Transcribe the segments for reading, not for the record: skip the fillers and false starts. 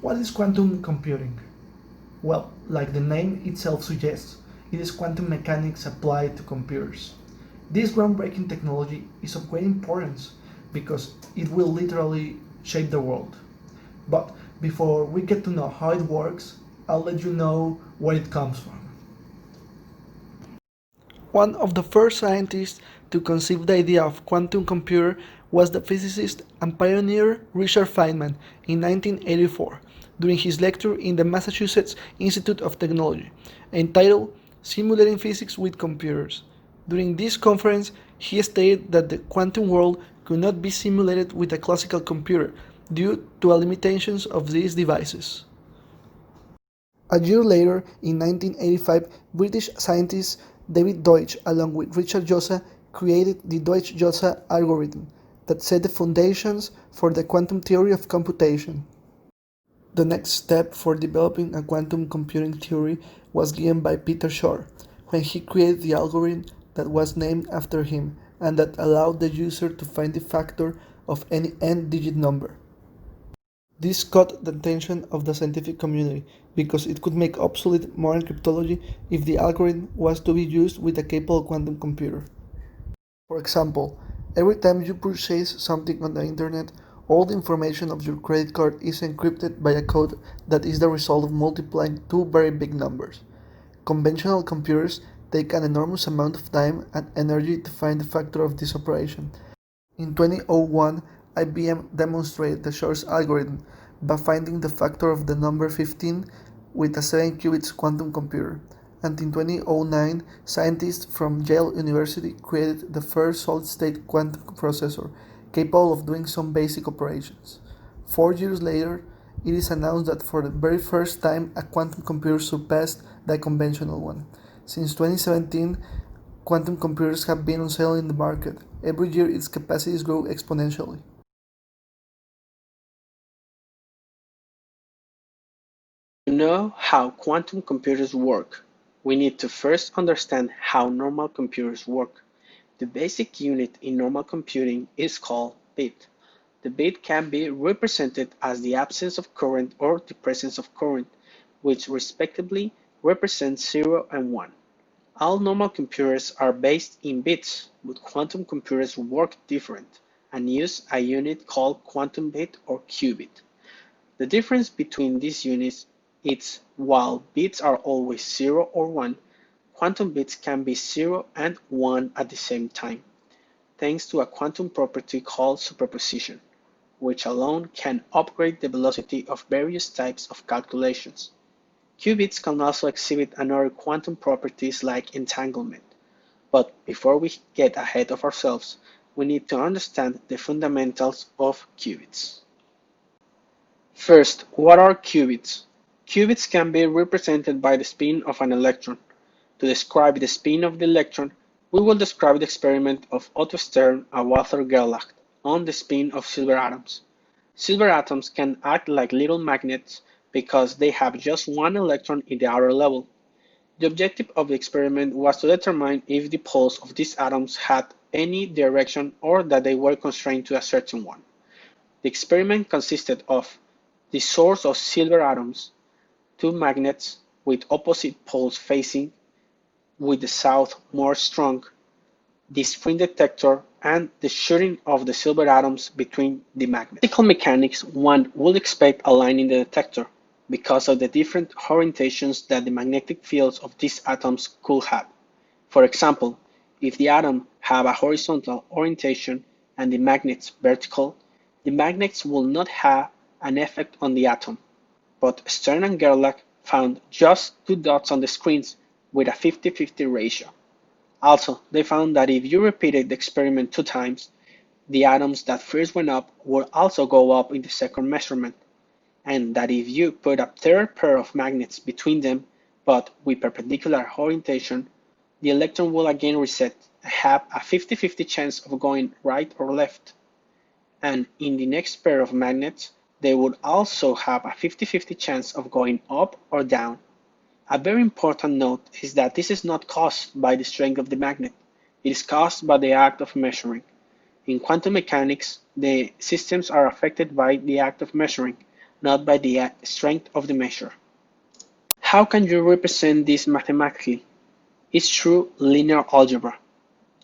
What is quantum computing? Well, like the name itself suggests, it is quantum mechanics applied to computers. This groundbreaking technology is of great importance because it will literally shape the world. But before we get to know how it works, I'll let you know where it comes from. One of the first scientists to conceive the idea of quantum computer was the physicist and pioneer Richard Feynman in 1984 during his lecture in the Massachusetts Institute of Technology, entitled Simulating Physics with Computers. During this conference, he stated that the quantum world could not be simulated with a classical computer due to the limitations of these devices. A year later, in 1985, British scientist David Deutsch, along with Richard Hinojosa, created the Deutsch-Hinojosa algorithm that set the foundations for the quantum theory of computation. The next step for developing a quantum computing theory was given by Peter Shor, when he created the algorithm that was named after him and that allowed the user to find the factor of any n-digit number. This caught the attention of the scientific community because it could make obsolete modern cryptology if the algorithm was to be used with a capable quantum computer. For example, every time you purchase something on the internet, all the information of your credit card is encrypted by a code that is the result of multiplying two very big numbers. Conventional computers take an enormous amount of time and energy to find the factor of this operation. In 2001, IBM demonstrated the Shor's algorithm by finding the factor of the number 15 with a 7 qubits quantum computer, and in 2009, scientists from Yale University created the first solid-state quantum processor capable of doing some basic operations. 4 years later, it is announced that for the very first time a quantum computer surpassed the conventional one. Since 2017, quantum computers have been on sale in the market. Every year its capacities grow exponentially. To know how quantum computers work, we need to first understand how normal computers work. The basic unit in normal computing is called bit. The bit can be represented as the absence of current or the presence of current, which respectively represent 0 and 1. All normal computers are based in bits, but quantum computers work different and use a unit called quantum bit or qubit. The difference between these units is while bits are always 0 or 1, quantum bits can be 0 and 1 at the same time, thanks to a quantum property called superposition, which alone can upgrade the velocity of various types of calculations. Qubits can also exhibit another quantum properties like entanglement. But before we get ahead of ourselves, we need to understand the fundamentals of qubits. First, what are qubits? Qubits can be represented by the spin of an electron. To describe the spin of the electron, we will describe the experiment of Otto Stern and Walter Gerlach on the spin of silver atoms. Silver atoms can act like little magnets because they have just one electron in the outer level. The objective of the experiment was to determine if the poles of these atoms had any direction or that they were constrained to a certain one. The experiment consisted of the source of silver atoms, two magnets with opposite poles facing with the south more strong, the spin detector, and the shooting of the silver atoms between the magnets. In physical mechanics, one would expect a line in the detector because of the different orientations that the magnetic fields of these atoms could have. For example, if the atom have a horizontal orientation and the magnets vertical, the magnets will not have an effect on the atom. But Stern and Gerlach found just two dots on the screens with a 50-50 ratio. Also, they found that if you repeated the experiment 2 times, the atoms that first went up would also go up in the second measurement, and that if you put a third pair of magnets between them, but with perpendicular orientation, the electron will again reset and have a 50-50 chance of going right or left. And in the next pair of magnets, they would also have a 50-50 chance of going up or down. A very important note is that this is not caused by the strength of the magnet, it is caused by the act of measuring. In quantum mechanics, the systems are affected by the act of measuring, not by the strength of the measure. How can you represent this mathematically? It's through linear algebra.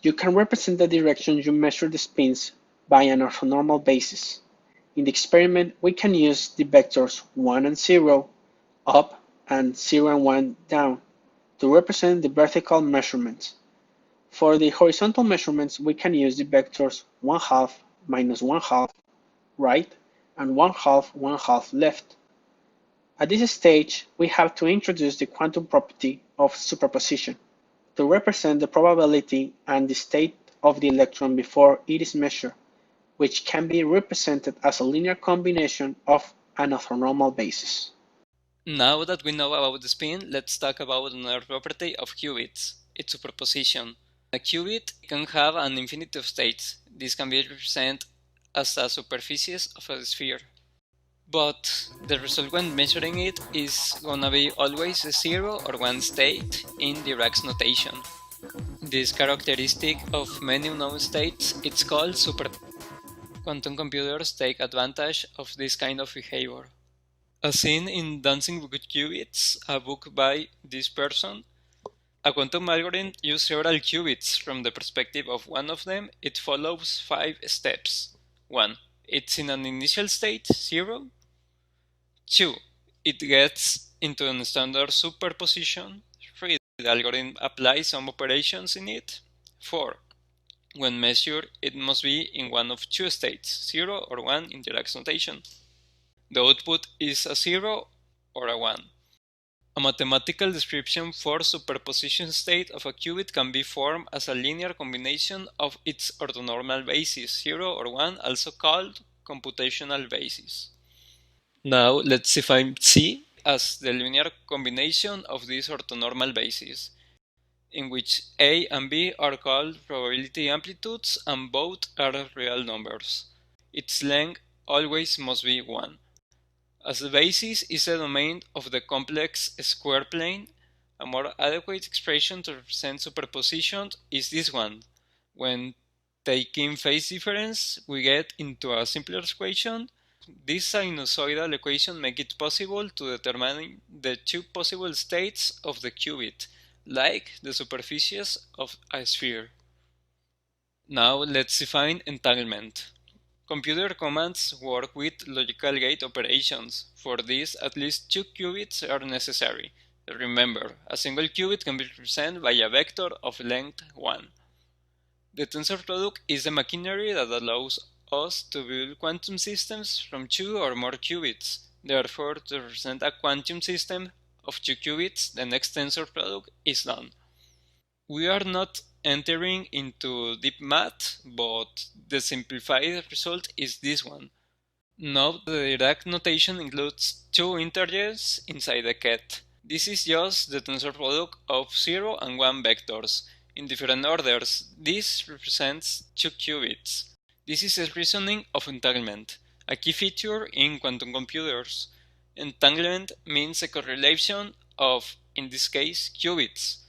You can represent the direction you measure the spins by an orthonormal basis. In the experiment, we can use the vectors 1 and 0 up and 0 and 1 down to represent the vertical measurements. For the horizontal measurements, we can use the vectors 1/2 minus 1/2 right and 1/2 1/2 left. At this stage, we have to introduce the quantum property of superposition to represent the probability and the state of the electron before it is measured, which can be represented as a linear combination of an orthonormal basis. Now that we know about the spin, let's talk about another property of qubits, its superposition. A qubit can have an infinity of states. This can be represented as the superficies of a sphere. But the result when measuring it is gonna be always a 0 or 1 state in Dirac's notation. This characteristic of many unknown states is called super. Quantum computers take advantage of this kind of behavior. As seen in Dancing with Qubits, a book by this person, a quantum algorithm uses several qubits. From the perspective of one of them, it follows 5 steps. 1. It's in an initial state, 0. 2. It gets into a standard superposition. 3. The algorithm applies some operations in it. 4. When measured, it must be in one of 2 states, 0 or 1 in Dirac's notation. The output is a 0 or a 1. A mathematical description for superposition state of a qubit can be formed as a linear combination of its orthonormal bases, 0 or 1, also called computational basis. Now let's define C as the linear combination of these orthonormal bases, in which A and B are called probability amplitudes and both are real numbers. Its length always must be 1. As the basis is the domain of the complex square plane, a more adequate expression to represent superposition is this one. When taking phase difference, we get into a simpler equation. This sinusoidal equation makes it possible to determine the 2 possible states of the qubit, like the superficies of a sphere. Now let's define entanglement. Computer commands work with logical gate operations. For this, at least 2 qubits are necessary. Remember, a single qubit can be represented by a vector of length 1. The tensor product is the machinery that allows us to build quantum systems from 2 or more qubits. Therefore, to represent a quantum system of 2 qubits, the next tensor product is done. We are not entering into deep math, but the simplified result is this one. Note the Dirac notation includes 2 integers inside the ket. This is just the tensor product of 0 and 1 vectors. In different orders, this represents 2 qubits. This is a reasoning of entanglement, a key feature in quantum computers. Entanglement means a correlation of, in this case, qubits.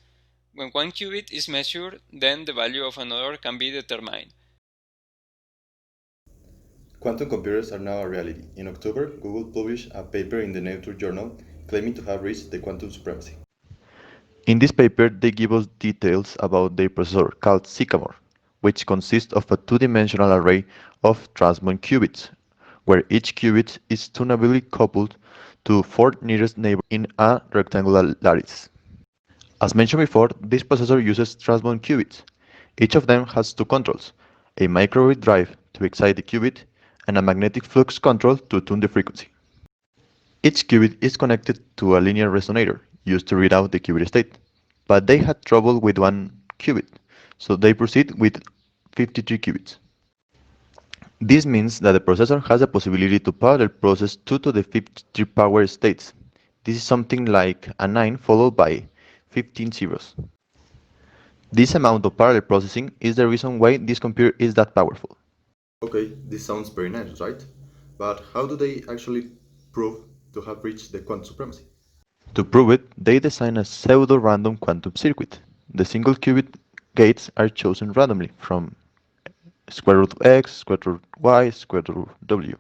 When one qubit is measured, then the value of another can be determined. Quantum computers are now a reality. In October, Google published a paper in the Nature journal claiming to have reached the quantum supremacy. In this paper, they give us details about their processor called Sycamore, which consists of a 2-dimensional array of transmon qubits, where each qubit is tunably coupled to 4 nearest neighbors in a rectangular lattice. As mentioned before, this processor uses transmon qubits. Each of them has 2 controls, a microwave drive to excite the qubit and a magnetic flux control to tune the frequency. Each qubit is connected to a linear resonator used to read out the qubit state, but they had trouble with 1 qubit, so they proceed with 53 qubits. This means that the processor has the possibility to parallel process 2 to the 53 power states. This is something like a 9 followed by 15 zeros. This amount of parallel processing is the reason why this computer is that powerful. Okay, this sounds very nice, right? But how do they actually prove to have reached the quantum supremacy? To prove it, they design a pseudo-random quantum circuit. The single qubit gates are chosen randomly from square root of x, square root of y, square root of w,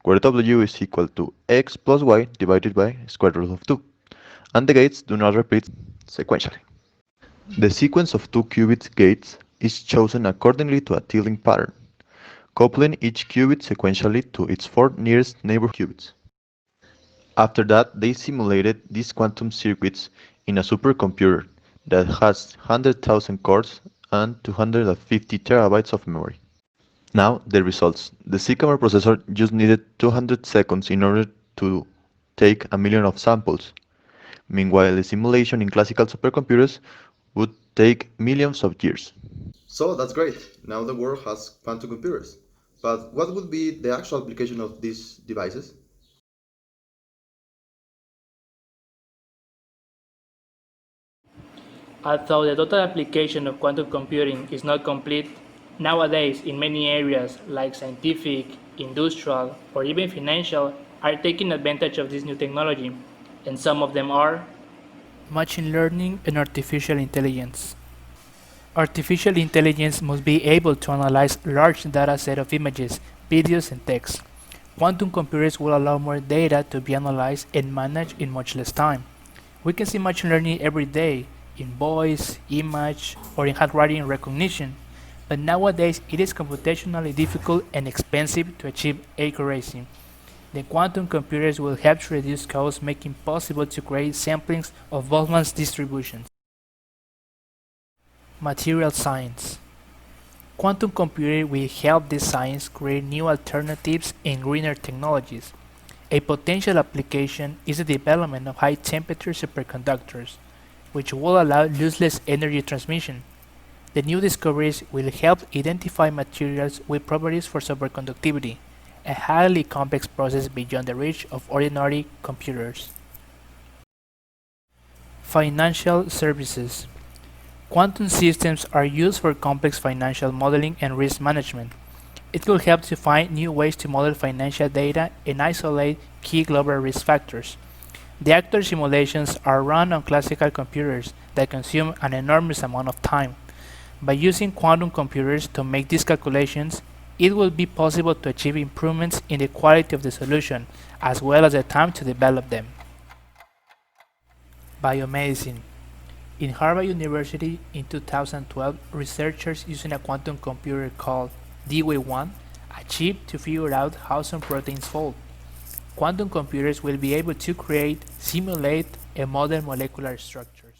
where w is equal to x plus y divided by square root of 2, and the gates do not repeat sequentially. The sequence of 2-qubit gates is chosen accordingly to a tiling pattern, coupling each qubit sequentially to its 4 nearest neighborhood qubits. After that, they simulated these quantum circuits in a supercomputer that has 100,000 cores and 250 terabytes of memory. Now, the results. The Sycamore processor just needed 200 seconds in order to take a million of samples. Meanwhile, the simulation in classical supercomputers would take millions of years. So that's great. Now the world has quantum computers. But what would be the actual application of these devices? Although the total application of quantum computing is not complete, nowadays in many areas like scientific, industrial, or even financial are taking advantage of this new technology, and some of them are machine learning and artificial intelligence. Artificial intelligence must be able to analyze large data set of images, videos, and text. Quantum computers will allow more data to be analyzed and managed in much less time. We can see machine learning every day in voice, image, or in handwriting recognition, but nowadays it is computationally difficult and expensive to achieve accuracy. The quantum computers will help to reduce costs, making it possible to create samplings of Boltzmann's distributions. Material science. Quantum computing will help this science create new alternatives and greener technologies. A potential application is the development of high-temperature superconductors, which will allow lossless energy transmission. The new discoveries will help identify materials with properties for superconductivity, a highly complex process beyond the reach of ordinary computers. Financial services. Quantum systems are used for complex financial modeling and risk management. It will help to find new ways to model financial data and isolate key global risk factors. The actual simulations are run on classical computers that consume an enormous amount of time. By using quantum computers to make these calculations, it will be possible to achieve improvements in the quality of the solution, as well as the time to develop them. Biomedicine. In Harvard University in 2012, researchers using a quantum computer called DWAY-1 achieved to figure out how some proteins fold. Quantum computers will be able to create, simulate, and model molecular structures.